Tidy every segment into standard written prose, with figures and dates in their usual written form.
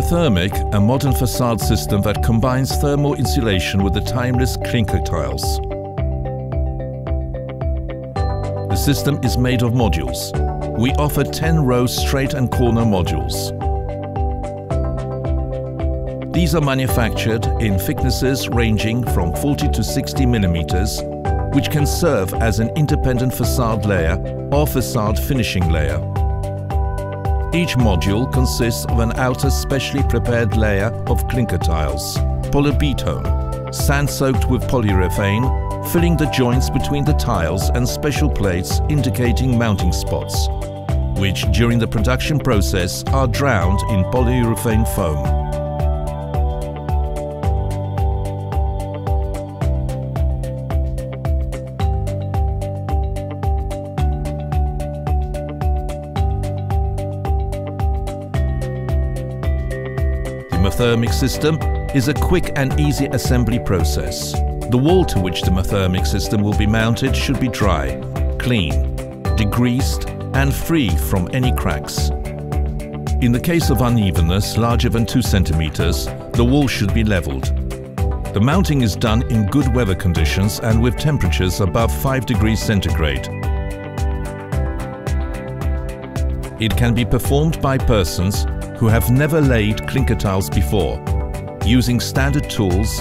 Mathermic, a modern facade system that combines thermal insulation with the timeless clinker tiles. The system is made of modules. We offer 10-row straight and corner modules. These are manufactured in thicknesses ranging from 40 to 60 millimeters, which can serve as an independent facade layer or facade finishing layer. Each module consists of an outer specially prepared layer of clinker tiles, polybetone, sand-soaked with polyurethane, filling the joints between the tiles, and special plates indicating mounting spots, which during the production process are drowned in polyurethane foam. The Mathermic system is a quick and easy assembly process. The wall to which the Mathermic system will be mounted should be dry, clean, degreased and free from any cracks. In the case of unevenness larger than 2 centimeters, the wall should be leveled. The mounting is done in good weather conditions and with temperatures above 5 degrees centigrade. It can be performed by persons who have never laid clinker tiles before, using standard tools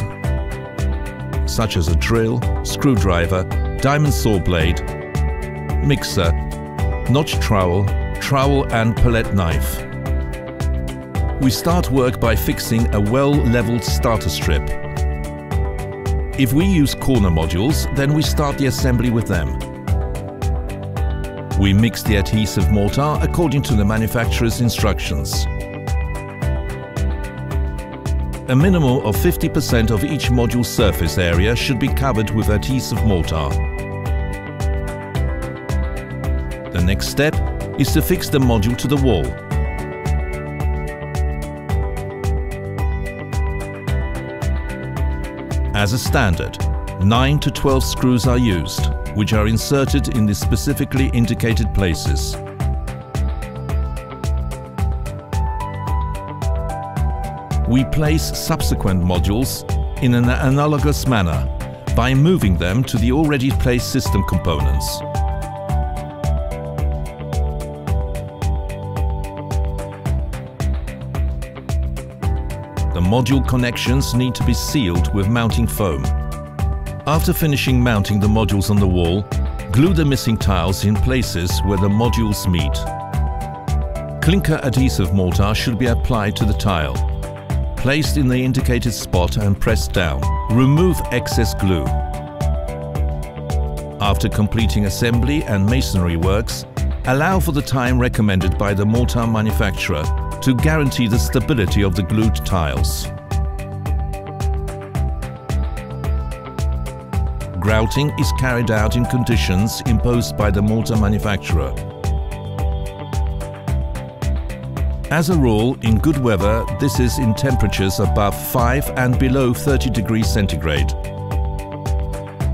such as a drill, screwdriver, diamond saw blade, mixer, notch trowel, and palette knife. We start work by fixing a well-leveled starter strip. If we use corner modules, then we start the assembly with them. We mix the adhesive mortar according to the manufacturer's instructions. A minimum of 50% of each module's surface area should be covered with adhesive mortar. The next step is to fix the module to the wall. As a standard, 9 to 12 screws are used, which are inserted in the specifically indicated places. We place subsequent modules in an analogous manner by moving them to the already placed system components. The module connections need to be sealed with mounting foam. After finishing mounting the modules on the wall, glue the missing tiles in places where the modules meet. Clinker adhesive mortar should be applied to the tile, placed in the indicated spot and pressed down. Remove excess glue. After completing assembly and masonry works, allow for the time recommended by the mortar manufacturer to guarantee the stability of the glued tiles. Grouting is carried out in conditions imposed by the mortar manufacturer. As a rule, in good weather, this is in temperatures above 5 and below 30 degrees centigrade.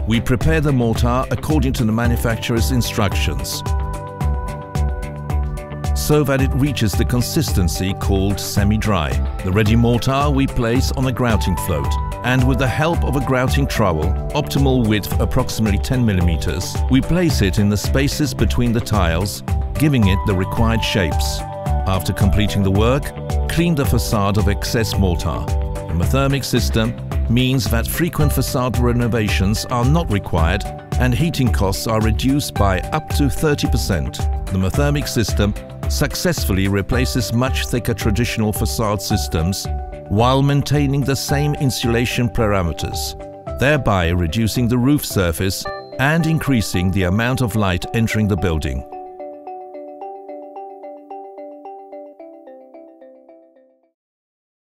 We prepare the mortar according to the manufacturer's instructions, so that it reaches the consistency called semi-dry. The ready mortar we place on a grouting float, and with the help of a grouting trowel, optimal width approximately 10 millimeters, we place it in the spaces between the tiles, giving it the required shapes. After completing the work, clean the facade of excess mortar. The Mathermic system means that frequent facade renovations are not required and heating costs are reduced by up to 30%. The Mathermic system successfully replaces much thicker traditional facade systems while maintaining the same insulation parameters, thereby reducing the roof surface and increasing the amount of light entering the building.